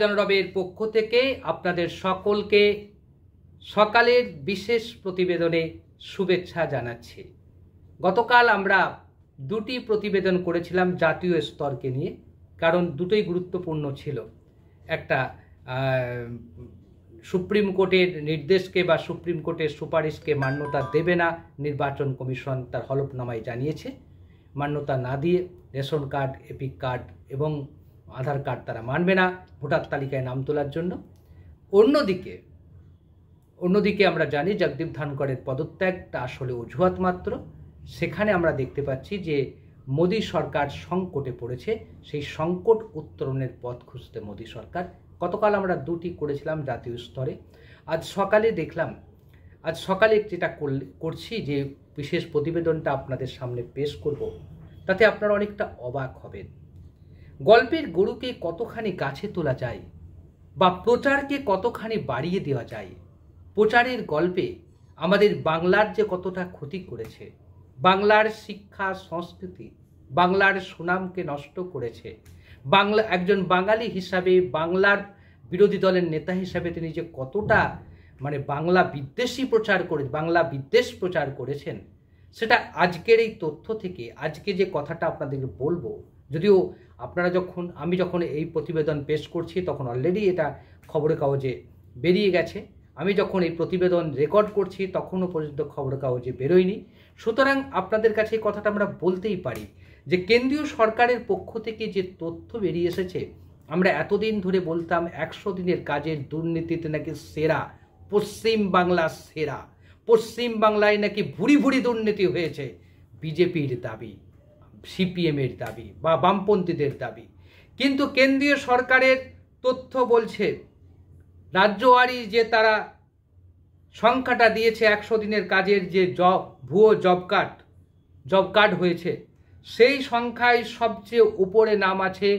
জনরবের পক্ষ থেকে আপনাদের সকলকে সকালের বিশেষ প্রতিবেদনে শুভেচ্ছা জানাচ্ছি। গতকাল আমরা দুটি প্রতিবেদন করেছিলাম জাতীয় স্তরকে নিয়ে, কারণ দুটোই গুরুত্বপূর্ণ ছিল। একটা সুপ্রিম কোর্টের নির্দেশকে বা সুপ্রিম কোর্টের সুপারিশকে মান্যতা দেবে না নির্বাচন কমিশন, তার হলফনামায় জানিয়েছে। মান্যতা না দিয়ে রেশন কার্ড, এপিক কার্ড এবং আধার কার্ড তারা মানবে না ভোটার তালিকায় নাম তোলার জন্য। অন্যদিকে আমরা জানি জগদীপ ধনখড়ের পদত্যাগটা আসলে অজুহাত মাত্র। সেখানে আমরা দেখতে পাচ্ছি যে মোদী সরকার সংকটে পড়েছে, সেই সংকট উত্তরণের পথ খুঁজতে মোদী সরকার। গতকাল আমরা দুটি করেছিলাম জাতীয় স্তরে। আজ সকালে যেটা করছি, যে বিশেষ প্রতিবেদনটা আপনাদের সামনে পেশ করব, তাতে আপনারা অনেকটা অবাক হবেন। গল্পের গরুকে কতখানি গাছে তোলা যায় বা প্রচারকে কতখানি বাড়িয়ে দেওয়া যায়। প্রচারের গল্পে আমাদের বাংলার যে কতটা ক্ষতি করেছে, বাংলার শিক্ষা সংস্কৃতি, বাংলার সুনামকে নষ্ট করেছে। একজন বাঙালি হিসাবে, বাংলার বিরোধী দলের নেতা হিসাবে তিনি যে কতটা বাংলা বিদ্বেষ প্রচার করেছেন, সেটা আজকের এই তথ্য থেকে, আজকে যে কথাটা আপনাদেরকে বলবো, যদিও আমি যখন এই প্রতিবেদন পেশ করছি তখন অলরেডি এটা খবরের কাগজে বেরিয়ে গেছে। আমি যখন এই প্রতিবেদন রেকর্ড করছি তখনও পর্যন্ত খবরের কাগজে বেরোয়নি। সুতরাং আপনাদের কাছে এই কথাটা আমরা বলতেই পারি যে কেন্দ্রীয় সরকারের পক্ষ থেকে যে তথ্য বেরিয়ে এসেছে, আমরা এতদিন ধরে বলতাম 100 দিনের কাজের দুর্নীতিতে নাকি সেরা পশ্চিমবাংলা, সেরা পশ্চিমবাংলায় নাকি ভুরি ভুরি দুর্নীতি হয়েছে। বিজেপির দাবি, সিপিএমের দাবি বা বামপন্থীদের দাবি। কিন্তু কেন্দ্রীয় সরকারের তথ্য বলছে রাজ্যওয়ারি যে তারা সংখ্যাটা দিয়েছে, 100 দিনের কাজের যে ভুয়ো জব কার্ড হয়েছে, সেই সংখ্যায় সবচেয়ে উপরে নাম আছে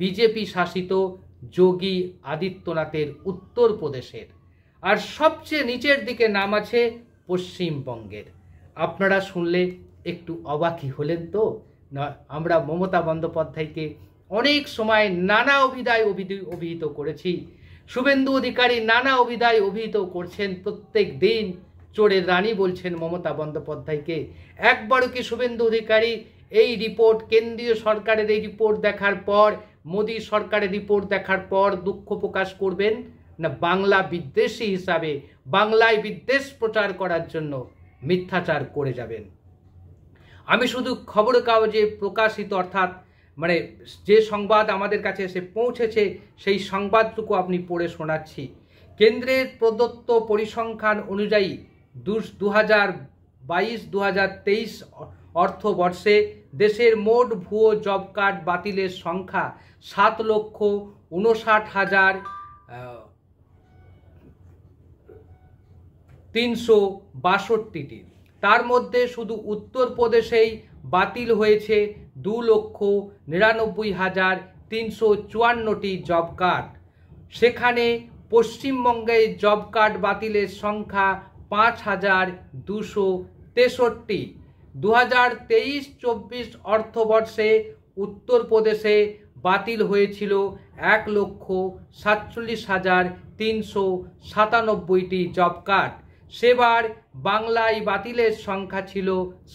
বিজেপি শাসিত যোগী আদিত্যনাথের উত্তরপ্রদেশের, আর সবচেয়ে নিচের দিকে নাম আছে পশ্চিমবঙ্গের। আপনারা শুনলে একটু অবাকই হলেন তো? আমরা মমতা বন্দ্যোপাধ্যায়কে অনেক সময় নানা অভিধায় অভিহিত করেছি, শুভেন্দু অধিকারী নানা অভিধায় অভিহিত করছেন, প্রত্যেক দিন চোরের রানী বলছেন মমতা বন্দ্যোপাধ্যায়কে। একবারও কি শুভেন্দু অধিকারী এই রিপোর্ট, কেন্দ্রীয় সরকারের এই রিপোর্ট দেখার পর, মোদী সরকারের রিপোর্ট দেখার পর দুঃখ প্রকাশ করবেন না? বাংলা বিদ্বেষী হিসাবে, বাংলায় বিদ্বেষ প্রচার করার জন্য মিথ্যাচার করে যাবেন? আমি শুধু খবরের কাগজে প্রকাশিত, অর্থাৎ যে সংবাদ আমাদের কাছে এসে পৌঁছেছে সেই সংবাদটুকু আপনি পড়ে শোনাচ্ছি। কেন্দ্রের প্রদত্ত পরিসংখ্যান অনুযায়ী 2022-2023 অর্থবর্ষে দেশের মোট ভুয়ো জব কার্ড বাতিলের সংখ্যা 7,59,362টি। তার মধ্যে শুধু উত্তরপ্রদেশেই বাতিল হয়েছে 2,99,354টি জব কার্ড। সেখানে পশ্চিমবঙ্গে জব কার্ড বাতিলের সংখ্যা 5,263। 2023-24 অর্থবর্ষে উত্তরপ্রদেশে বাতিল হয়েছিল 1,47,397টি জব কার্ড। সেবার বাংলায় বাতিলের সংখ্যা ছিল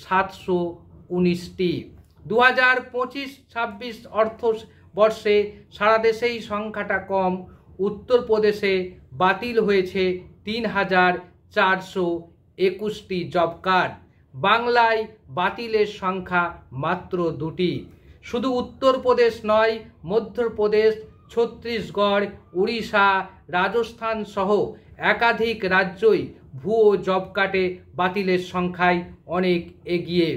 719টি। 2025-26 অর্থবর্ষে সারা দেশেই সংখ্যাটা কম, উত্তরপ্রদেশে বাতিল হয়েছে 3,421টি জব কার্ড। বাংলায় বাতিলের সংখ্যা মাত্র 2টি। শুধু উত্তরপ্রদেশ নয়, মধ্যপ্রদেশ, ছত্তিশগড়, উড়িষ্যা, রাজস্থান সহ একাধিক রাজ্যই ভুয়ো জব কার্ডে বাতিলের সংখ্যায় অনেক এগিয়ে।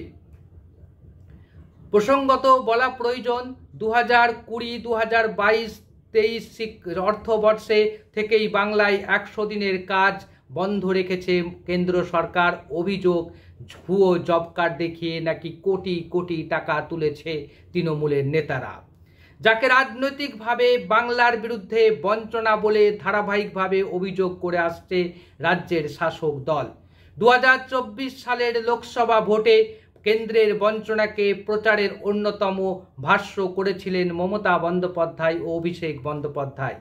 প্রসঙ্গত বলা প্রয়োজন, 2020-2022-23 অর্থবর্ষে থেকেই বাংলায় 100 দিনের কাজ বন্ধ রেখেছে কেন্দ্র সরকার। অভিযোগ, ভুয়ো জব কার্ড দেখিয়ে নাকি কোটি কোটি টাকা তুলেছে তৃণমূলের নেতারা, যাকে রাজনৈতিকভাবে বাংলার বিরুদ্ধে বঞ্চনা বলে ধারাবাহিকভাবে অভিযোগ করে আসছে রাজ্যের শাসক দল। 2024 সালের লোকসভা ভোটে কেন্দ্রের বঞ্চনাকে প্রচারের অন্যতম ভাষ্য করেছিলেন মমতা বন্দ্যোপাধ্যায় ও অভিষেক বন্দ্যোপাধ্যায়।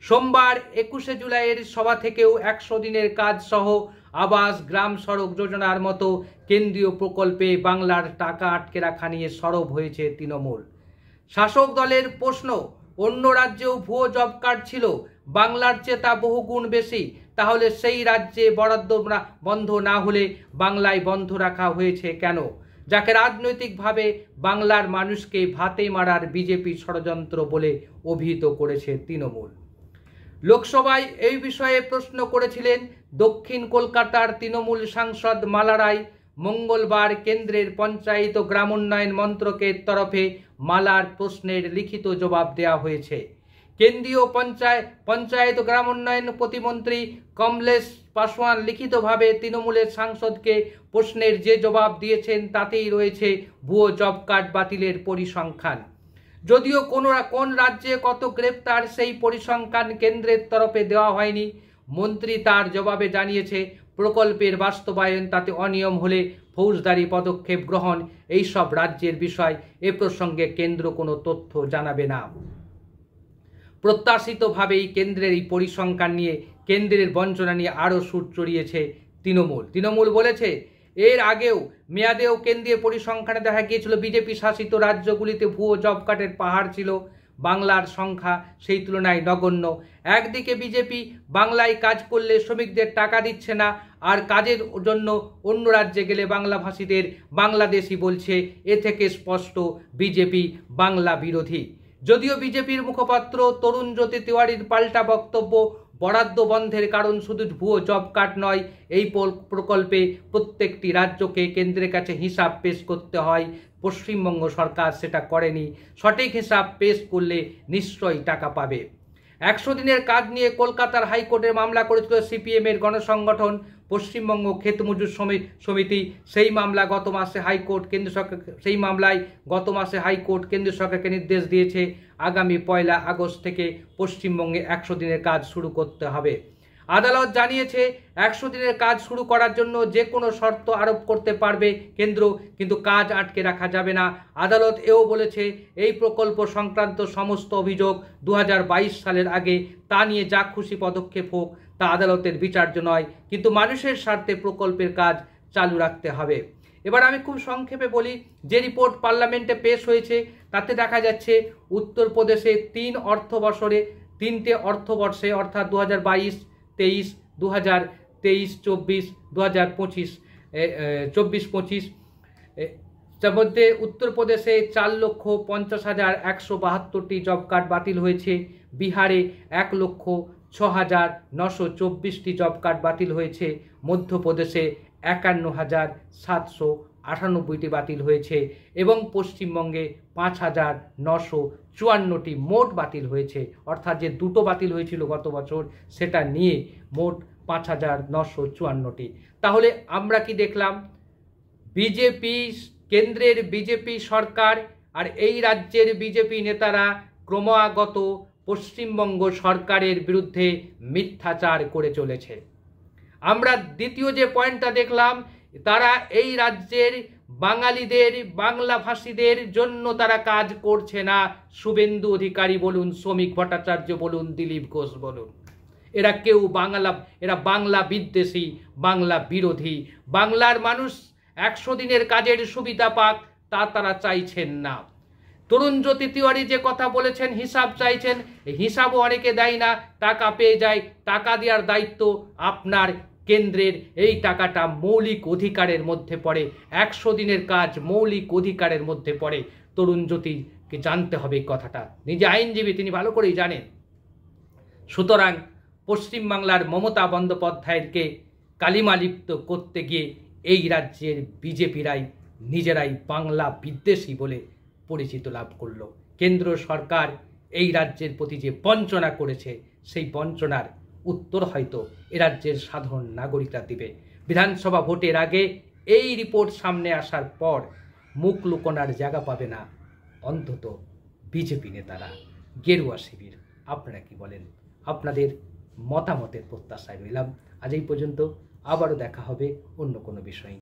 সোমবার 21শে জুলাইয়ের সভা থেকেও 100 দিনের কাজ সহ আবাস, গ্রাম সড়ক যোজনার মতো কেন্দ্রীয় প্রকল্পে বাংলার টাকা আটকে রাখা নিয়ে সরব হয়েছে তৃণমূল। শাসক দলের প্রশ্ন, অন্য রাজ্যেও ভুয়ো জব কার্ড ছিল, বাংলার চেয়ে তা বহুগুণ বেশি, তাহলে সেই রাজ্যে বরাদ্দ বন্ধ না হলে বাংলায় বন্ধ রাখা হয়েছে কেন? যাকে রাজনৈতিকভাবে বাংলার মানুষকে ভাতে মারার বিজেপি ষড়যন্ত্র বলে অভিহিত করেছে তৃণমূল। লোকসভায় এই বিষয়ে প্রশ্ন করেছিলেন দক্ষিণ কলকাতার তৃণমূল সাংসদ মালা রায়। মঙ্গলবার কেন্দ্রের পঞ্চায়েত ও গ্রামোন্নয়ন মন্ত্রকের তরফে মালার প্রশ্নের লিখিত জবাব দেওয়া হয়েছে। কেন্দ্রীয় পঞ্চায়েত ও গ্রামোন্নয়ন প্রতিমন্ত্রী কমলেশ পাসওয়ান লিখিতভাবে তৃণমূলের সাংসদকে প্রশ্নের যে জবাব দিয়েছেন তাতেই রয়েছে ভুয়ো জব কার্ড বাতিলের পরিসংখ্যান। যদিও কোন রাজ্যে কত গ্রেপ্তার সেই পরিসংখ্যান কেন্দ্রের তরফে দেওয়া হয়নি। মন্ত্রী তার জবাবে জানিয়েছে, প্রকল্পের বাস্তবায়ন, তাতে অনিয়ম হলে ফৌজদারি পদক্ষেপ গ্রহণ, এইসব রাজ্যের বিষয়। এ প্রসঙ্গে কেন্দ্র কোনো তথ্য জানাবে না। প্রত্যাশিতভাবেই কেন্দ্রের এই পরিসংখ্যান নিয়ে, কেন্দ্রের বঞ্চনা নিয়ে আরও সুর চড়িয়েছে তৃণমূল বলেছে, এর আগেও মেয়াদেও কেন্দ্রীয় পরিসংখ্যানে দেখা গিয়েছিল বিজেপি শাসিত রাজ্যগুলিতে ভুয়ো জব কার্ডের পাহাড় ছিল, বাংলার সংখ্যা সেই তুলনায় নগণ্য। একদিকে বিজেপি বাংলায় কাজ করলে শ্রমিকদের টাকা দিচ্ছে না, আর কাজের জন্য অন্য রাজ্যে গেলে বাংলাভাষীদের বাংলাদেশি বলছে। এ থেকে স্পষ্ট বিজেপি বাংলা বিরোধী। যদিও বিজেপির মুখপাত্র তরুণজ্যোতি তিওয়ারির পাল্টা বক্তব্য, বরাদ্দ বন্ধের কারণ শুধু ভুয়ো জব কার্ড নয়, এই প্রকল্পে প্রত্যেকটি রাজ্যকে কেন্দ্রের কাছে হিসাব পেশ করতে হয়। পশ্চিমবঙ্গ সরকার সেটা করেনি। সঠিক হিসাব পেশ করলে নিশ্চয়ই টাকা পাবে। 100 দিনের কাজ নিয়ে কলকাতার হাইকোর্টে মামলা করেছিল সিপিএমের গণসংগঠন পশ্চিমবঙ্গ ক্ষেত মজুর সমিতি। সেই মামলায় গত মাসে হাইকোর্ট কেন্দ্র সরকারকে নির্দেশ দিয়েছে আগামী 1 আগস্ট থেকে পশ্চিমবঙ্গে 100 দিনের কাজ শুরু করতে হবে। আদালত জানিয়েছে 100 দিনের কাজ শুরু করার জন্য যে কোনো শর্ত আরোপ করতে পারবে কেন্দ্র, কিন্তু কাজ আটকে রাখা যাবে না। আদালত এও বলেছে, এই প্রকল্প সংক্রান্ত সমস্ত অভিযোগ 2022 সালের আগে, তা নিয়ে যা খুশি পদক্ষেপ হোক তা আদালতের বিচার্য নয়, কিন্তু মানুষের স্বার্থে প্রকল্পের কাজ চালু রাখতে হবে। এবার আমি খুব সংক্ষেপে বলি, যে রিপোর্ট পার্লামেন্টে পেশ হয়েছে তাতে দেখা যাচ্ছে উত্তরপ্রদেশে 3টে অর্থবর্ষে অর্থাৎ 2022-23, 2023-24, 2024-25 তার মধ্যে উত্তরপ্রদেশে 4,50,172টি জব কার্ড বাতিল হয়েছে। বিহারে 1,06,924টি জব কার্ড বাতিল হয়েছে। মধ্যপ্রদেশে 51,798টি বাতিল হয়েছে এবং পশ্চিমবঙ্গে 5,954টি মোট বাতিল হয়েছে। অর্থাৎ যে 2টো বাতিল হয়েছিল গত বছর সেটা নিয়ে মোট 5,954টি। তাহলে আমরা কি দেখলাম? কেন্দ্রের বিজেপি সরকার আর এই রাজ্যের বিজেপি নেতারা ক্রমাগত পশ্চিমবঙ্গ সরকারের বিরুদ্ধে মিথ্যাচার করে চলেছে। আমরা দ্বিতীয় যে পয়েন্টটা দেখলাম, তারা এই রাজ্যের বাঙালিদের, বাংলাভাষীদের জন্য তারা কাজ করছে না। শুভেন্দু অধিকারী বলুন, শ্রমিক ভট্টাচার্য বলুন, দিলীপ ঘোষ বলুন, এরা বাংলা বিদ্বেষী, বাংলা বিরোধী। বাংলার মানুষ 100 দিনের কাজের সুবিধা পাক তা তারা চাইছেন না। তরুণজ্যোতি তিওয়ারি যে কথা বলেছেন, হিসাব চাইছেন, হিসাবও অনেকে দেয় না, টাকা পেয়ে যায়। টাকা দেওয়ার দায়িত্ব আপনার কেন্দ্রের। এই টাকাটা মৌলিক অধিকারের মধ্যে পড়ে। 100 দিনের কাজ মৌলিক অধিকারের মধ্যে পড়ে। তরুণজ্যোতিকে জানতে হবে এই কথাটা, নিজে আইনজীবী, তিনি ভালো করেই জানেন। সুতরাং পশ্চিমবাংলার মমতা বন্দ্যোপাধ্যায়কে কালিমালিপ্ত করতে গিয়ে এই রাজ্যের বিজেপিরাই নিজেরাই বাংলা বিদ্বেষী বলে পরিচিত লাভ করল। কেন্দ্র সরকার এই রাজ্যের প্রতি যে বঞ্চনা করেছে, সেই বঞ্চনার উত্তর হয়তো এ রাজ্যের সাধারণ নাগরিকরা দিবে। বিধানসভা ভোটের আগে এই রিপোর্ট সামনে আসার পর মুখ লুকোনোর জায়গা পাবে না অন্তত বিজেপি নেতারা, গেরুয়া শিবির। আপনারা কি বলেন? আপনাদের মতামতের প্রত্যাশায় রইলাম। আজ এই পর্যন্ত, আবারও দেখা হবে অন্য কোনো বিষয়।